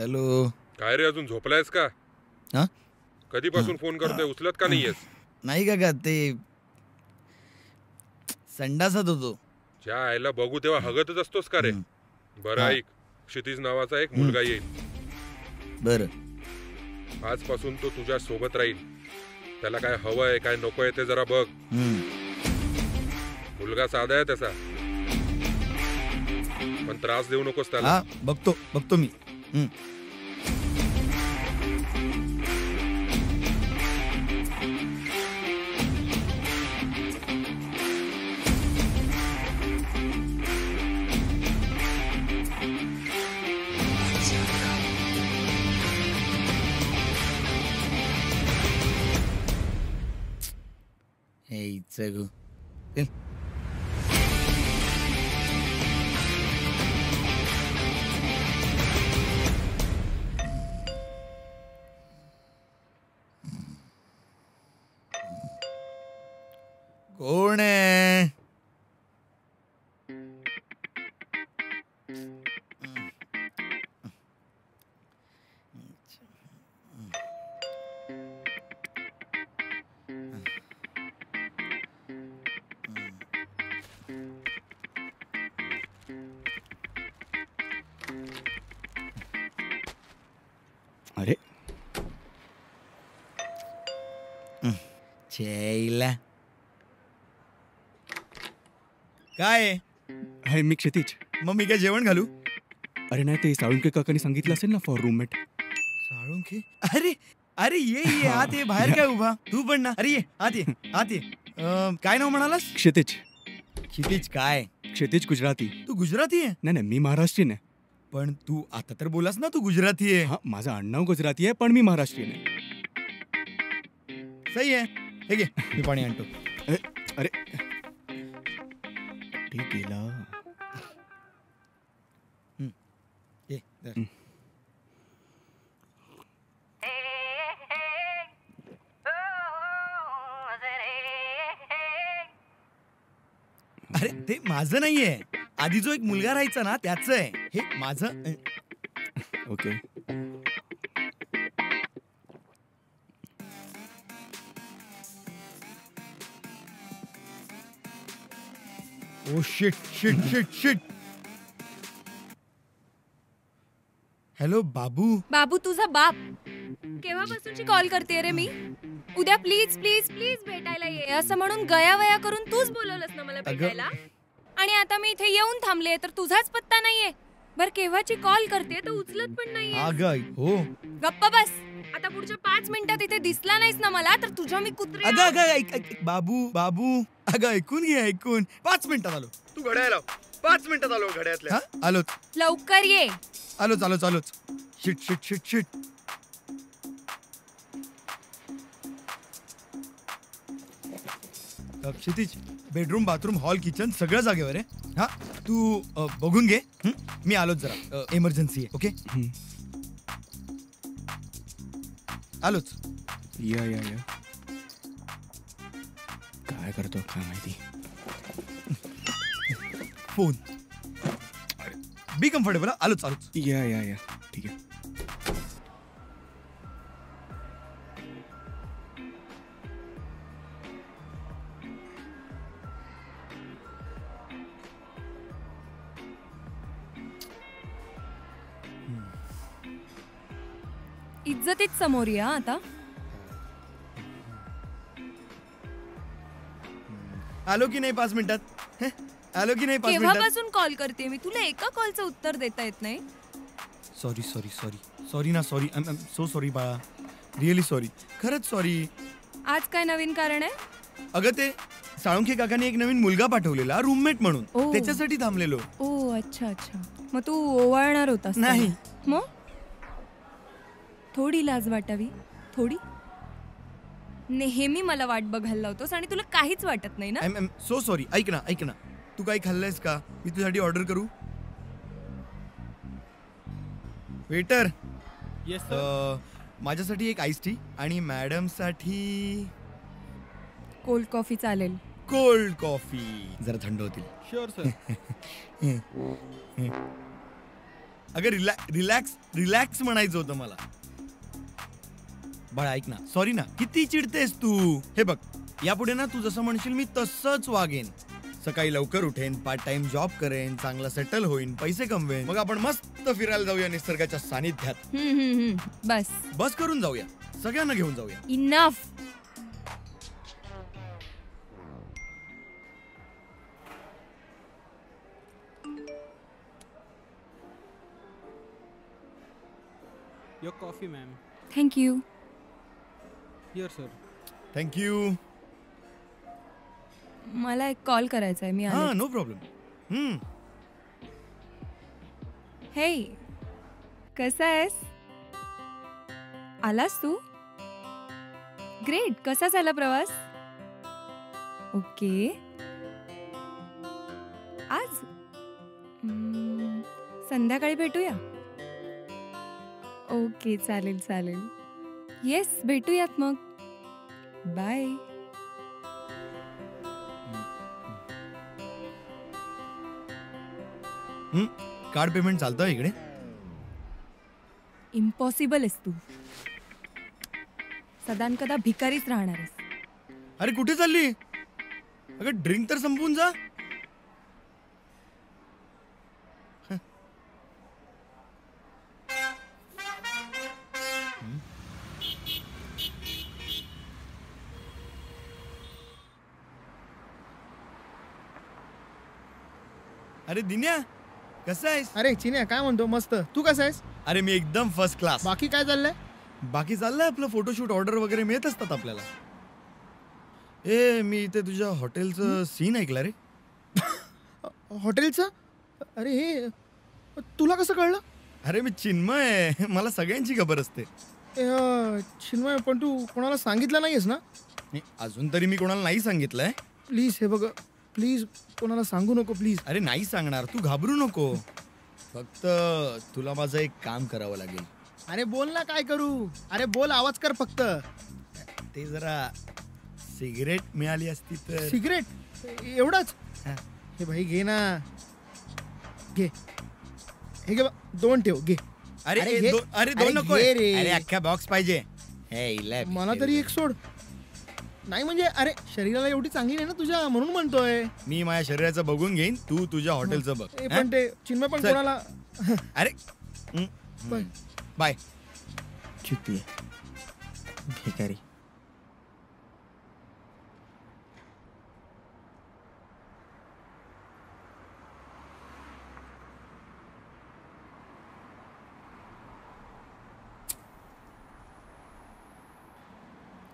Hello. काय रे, अजून झोपलायस का? हा, कधीपासून फोन करतोय, उचलत का नाहीयेस? नाही का ते संडासात होतो. ज्या आईला बघू तेव्हा हगतच असतोस का रे? बरं ऐक, क्षितिज नावाचा एक मुलगा येईल. बरं. आजपासून तो तुझ्या सोबत राहील. त्याला काय हवंय काय नकोय ते जरा बघ. मुलगा साधा आहे तसा, पण त्रास देऊ नकोस त्याला. हा, बघतो मी. चल. कोण आहे? अरे चैला काय हाय, मी क्षितिज. मग मी काय जेवण घालू? अरे नाही, ते साळुंके काकांनी सांगितलं असेल ना फॉर रूममेट. साळुंके? अरे ये आत ये. बाहेर काय उभा? तू पण ना. अरे ये आत ये. काय नाव म्हणालास? क्षितिज. क्षितिज काय? क्षितिज गुजराती. तू गुजराती आहे? नाही, मी महाराष्ट्रीयन आहे. पण तू आता तर बोलास ना तू गुजराती आहे. हा, माझं आडनाव गुजराती आहे, पण मी महाराष्ट्रीयन आहे. सही आहे. हे घे, मी पाणी आणतो. अरे ठीक गेला. अरे ते माझं नाहीये. आधी जो एक मुलगा राहायचा ना त्याचं आहे हे. माझं. ओके. Oh shit. हॅलो बाबू तुझा बाप. केव्हापासूनची कॉल करते रे मी. उद्या प्लीज भेटायला ये असं म्हणून गयावया करून तूच बोलवलंस ना मला भेटायला. आणि आता मी इथे येऊन थांबले तर तुझाच पत्ता नाहीये. बर केव्हाची कॉल करते तर उचलत पण नाहीये. हो, गप्प बस. आता पुढच्या 5 मिनिटात इथे दिसला नाहीस ना मला तर तुझ्या मी कुत्रे. ऐक बाबू अगं ऐकून घे. 5 मिनिटात आलो. तू घड्याळ लाव. 5 मिनिटात आलो घड्याळातल्या. आलो. लवकर ये. आलोच. शिट. क्षितिज, बेडरूम, बाथरूम, हॉल, किचन सगळं जागेवर आहे. हा, तू बघून घे. मी आलोच जरा. इमर्जन्सी आहे. ओके, आलोच. या काय करतो काय माहिती. फोन. Be comfortable. आलोच. या ठीक आहे. इज्जतीत समोर या आता. आलो की नाही 5 मिनिटात? आलो की नाही 5 मिनिटात? केव्हापासून कॉल करते मी तुला. एका कॉलचं उत्तर देता येत नाही. सॉरी ना. Sorry. I am so sorry बाळा. Really sorry. खरंच सॉरी. आज काय नवीन कारण आहे? अगं ते साळुंखे काकांनी एक नवीन मुलगा पाठवलेला रूममेट म्हणून. त्याच्यासाठी थांबलेलो. ओ अच्छा. मग तू ओवाळणार होतास? नाही. मग थोडी लाज वाटावी. थोडी. नेहमी मला वाट बघायला लावतोस आणि तुला काहीच वाटत नाही ना. I am so sorry. ऐक ना. तू काही खाल्लंयस का? मी तुझ्यासाठी ऑर्डर करू? वेटर. Yes sir. माझ्यासाठी एक आईस टी आणि मॅडम साठी कोल्ड कॉफी चालेल. Cold coffee. जरा थंड होतील. Sure sir. अगं रिलॅक्स रिलॅक्स म्हणायचं होतं मला. बाळा ऐक ना, सॉरी ना, किती चिडतेस तू. हे बघ, यापुढे ना तू जसं म्हणशील मी तसंच वागेन. सकाळी लवकर उठेन, पार्ट टाइम जॉब करेन, चांगला सेटल होईन, पैसे कमवेन, मग आपण मस्त फिरायला जाऊया निसर्गाच्या सानिध्यात. बस बस करून जाऊया, सगळ्यांना घेऊन जाऊया. Enough. Your coffee, ma'am. Thank you. Here, sir. Thank you. मला एक कॉल करायचा आहे. मी हा, आले. No problem. हे कसा आहेस? आलास तू? ग्रेट. कसा झाला प्रवास? ओके. आज संध्याकाळी भेटूया. ओके, चालेल चालेल. येस, भेटूयात मग. बाय. कार्ड पेमेंट चालतं इकडे? इम्पॉसिबल आहेस तू. सदान कदा भिकारीच राहणार आहेस. अरे कुठे चालली? अगं ड्रिंक तर संपवून जा. अरे दिन्या, कसा आहेस? अरे चिन्या, काय म्हणतो? मस्त. तू कसा आहेस? अरे मी एकदम फर्स्ट क्लास. बाकी काय चाललंय? बाकी चाललंय आपलं फोटोशूट, ऑर्डर वगैरे मिळत असतात आपल्याला. ए मी इथे तुझ्या हॉटेलचं सीन ऐकलं रे. हॉटेलचं? अरे हे तुला कसं कळलं? अरे मी चिन्मय आहे, मला सगळ्यांची खबर असते. चिन्मय, पण तू कोणाला सांगितलं नाहीयेस ना? नाही, अजून तरी मी कोणाला नाही सांगितलंय. प्लीज हे बघ, प्लीज कोणाला सांगू नको प्लीज. अरे नाही सांगणार, तू घाबरू नको. फक्त तुला माझं एक काम करावं लागेल. अरे बोल ना, काय करू? अरे बोल, आवाज कर फक्त. ते जरा सिगरेट मिळाली असती तर. सिगरेट? एवढंच? हा. हे भाई घे ना, घे. हे घे, 2 ठेव, घे. अरे अरे ए, घे. अरे अरे 2 नको. घे रे. अरे अख्खा बॉक्स पाहिजे. हे इला मला तरी एक सोड. नाही म्हणजे अरे शरीराला एवढी चांगली नाही ना तुझ्या, म्हणून म्हणतोय. मी माझ्या शरीराचं बघून घेईन, तू तुझ्या हॉटेलचं बघ. ए, पण ते चिन्मय पण चल. कोणाला. अरे बाय. बाय. चुती भिकारी.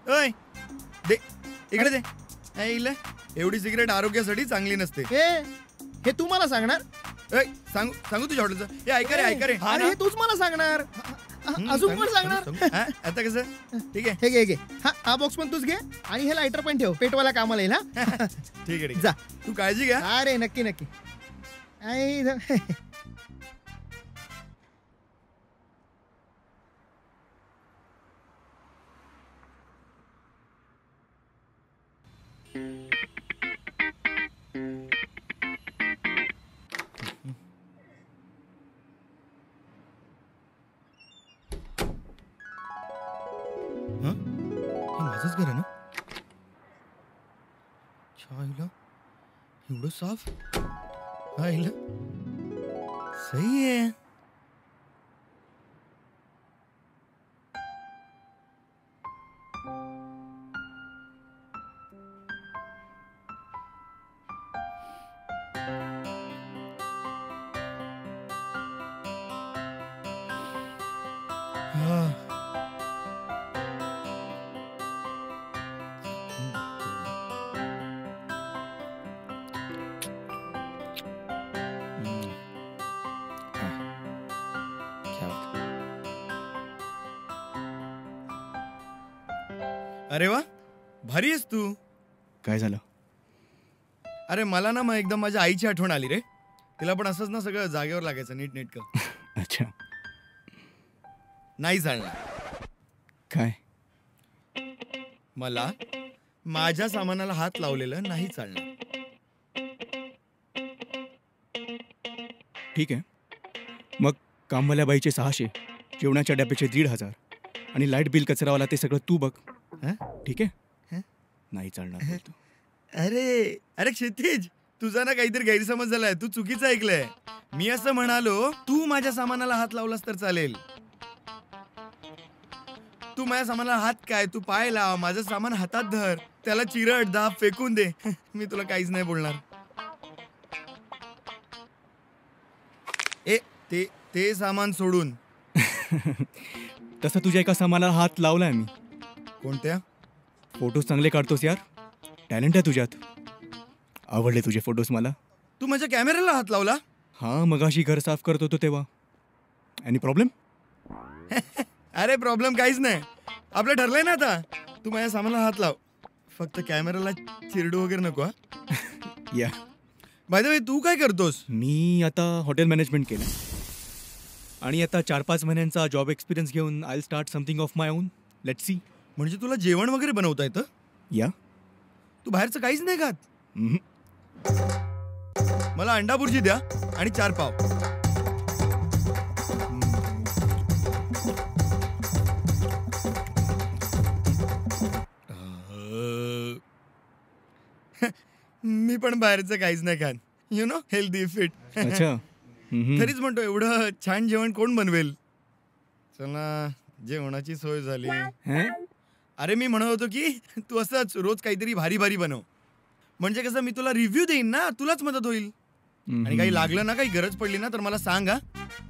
ओय दे इकडे दे. नाही इला, एवढी सिगरेट आरोग्यासाठी चांगली नसते. हे तू मला सांगणार? ओय सांगू सांगू तुझ्या हॉटेलचं. हे ऐका रे, ऐका रे. हा अरे ना? हे तूच मला सांगणार. अजून पण सांगणार? सांगू. हा, आता कसं? ठीक आहे. हे घे, घे. हा बॉक्स पण तूच घे आणि हे लायटर पण ठेव, पेटवाला कामाला येईल. हा ठीक आहे, ठीक जा. आहे. तू काळजी घ्या. अरे नक्की नक्की. हे माझंच घर आहे ना? छाईला एवढं साफ. हा इला सही आहे. हा. अरे वा, भारी आहेस तू. काय झालं? अरे मला ना मग एकदम माझ्या आईची आठवण आली रे. तिला पण असंच ना सगळं जागेवर लागायचं, नीट नेटकं. अच्छा. नाही चालणार. काय? मला माझ्या सामानाला हात लावलेलं नाही चालणार. ठीक आहे, मग कामवाल्या बाईचे 600, जेवणाच्या डब्याचे 1,500 आणि लाईट बिल कचरावाला ते सगळं तू बघ. हं? ठीक आहे? हं? नाही चालणार बोलतो. अरे अरे क्षितिज, तुझा ना काहीतरी गैरसमज झालाय. तू चुकीचं ऐकलंय. मी असं म्हणालो, तू माझ्या सामानाला हात लावलास तर चालेल. तू माझ्या सामानाला हात काय, तू पाय लाव, माझं सामान हातात धर, त्याला चिरड दाब फेकून दे. मी तुला काहीच नाही बोलणार. ते सामान सोडून. तसं तुझ्या एका सामानाला हात लावलाय मी. कोणत्या? फोटोज चांगले काढतोस यार, टॅलेंट आहे तुझ्यात. आवडले तुझे फोटोज मला. तू माझ्या कॅमेऱ्याला हात लावला? हां, मगाशी घर साफ करत होतो तेव्हा. Any problem? अरे प्रॉब्लेम काहीच नाही. आपलं ठरलंय ना आता. तू माझ्या सामानाला हात लाव, फक्त कॅमेराला चिरडू वगैरे नको. या. बाय द वे, तू काय करतोस? मी आता हॉटेल मॅनेजमेंट केलं आणि आता 4-5 महिन्यांचा जॉब एक्सपिरियन्स घेऊन I start something of my on. Let's see. म्हणजे तुला जेवण वगैरे बनवता येतं? या. तू बाहेरचं काहीच नाही खात? हम्म. मला अंडा बुर्जी द्या आणि 4 पाव. मी पण बाहेरचं काहीच नाही खात. You know, healthy fit. अच्छा. हम्म. तरीच म्हणतो, एवढं छान जेवण कोण बनवेल? चला, जेवणाची सोय झाली. हं? अरे मी म्हणत होतो की तू असंच रोज काहीतरी भारी भारी बनव. म्हणजे कसं, मी तुला रिव्ह्यू देईन ना, तुलाच मदत होईल. आणि काही लागलं ना, काही गरज पडली ना, तर मला सांग. हा,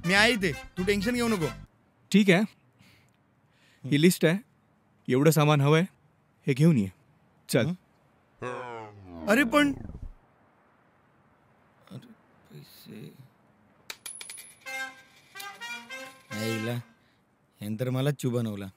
मी आहे इथे, तू टेन्शन घेऊ नको. ठीक आहे. ही लिस्ट आहे. एवढं सामान हवंय, हे घेऊन ये. चल. अरे पण पैसे आईला, नंतर मला चू बनवला.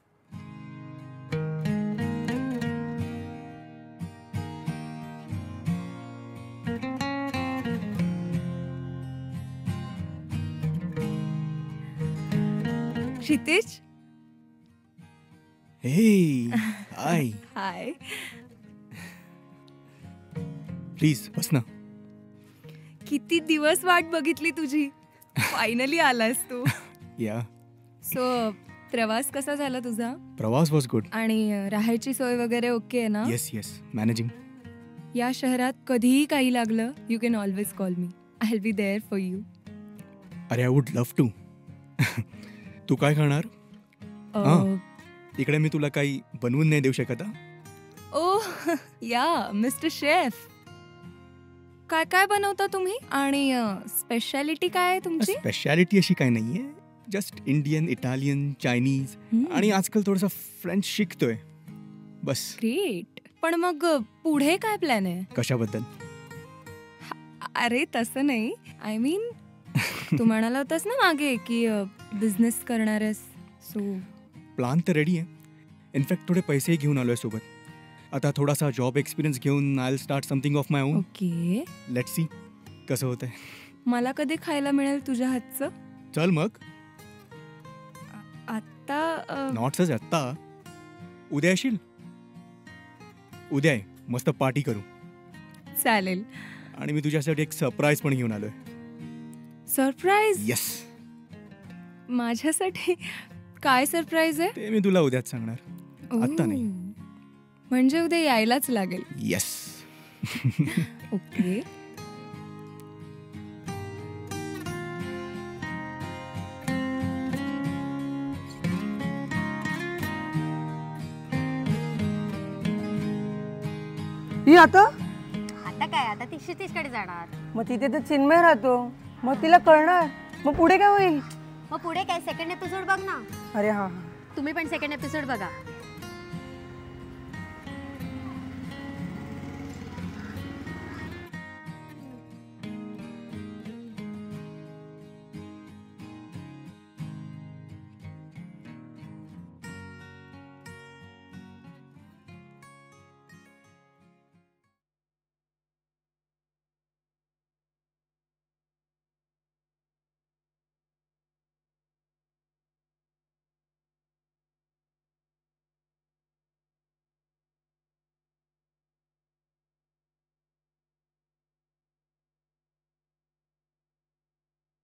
क्षितिज. हे हाय. हाय. प्लीज बस ना. किती दिवस वाट बघितली तुझी. फायनली आलास तू. या. सो प्रवास कसा झाला तुझा? प्रवास वॉज गुड. आणि राहायची सोय वगैरे ओके आहे ना? Yes yes, managing. या शहरात कधीही काही लागलं, you can always call me. I will be there for you. अरे, आय वुड लव्ह टू. तू काय करणार? इकडे मी तुला काही बनवून नाही देऊ शकत. ओह या मिस्टर शेफ. काय काय बनवता तुम्ही आणि स्पेशालिटी काय आहे तुमची? स्पेशालिटी अशी काही नाहीये. जस्ट इंडियन, इटालियन, चायनीज आणि आजकाल थोडंसं फ्रेंच शिकतोय बस. ग्रेट. पण मग पुढे काय प्लॅन आहे? कशाबद्दल? अरे तसं नाही. आय मीन, तू म्हणाला होतास ना मागे की बिझनेस करणार आहेस. सो प्लान तर रेडी आहे. इनफॅक्ट थोडे पैसेही घेऊन आलोय सोबत. आता थोडासा जॉब एक्सपिरियन्स घेऊन I start something of my on. Okay. Let's see कसं होतंय. मला कधी खायला मिळेल तुझ्या हातचं? चल मग. आता नॉट सच आत्ता. उद्या येशील? उद्या आहे, मस्त पार्टी करू. चालेल. आणि मी तुझ्यासाठी एक सरप्राईज पण घेऊन आलोय. सरप्राईज? येस. माझ्यासाठी काय सरप्राईज आहे? ते मी तुला उद्याच सांगणार, आत्ता नाही. म्हणजे उद्या यायलाच लागेल. येस. ओके. ही आता काय, आता ती क्षितिजकडे जाणार. मग तिथे तर चिन्मय राहतो, मग तिला कळणार. मग पुढे काय होईल? मग पुढे काय, सेकंड एपिसोड बघ ना. अरे हा. तुम्ही पण सेकंड एपिसोड बघा.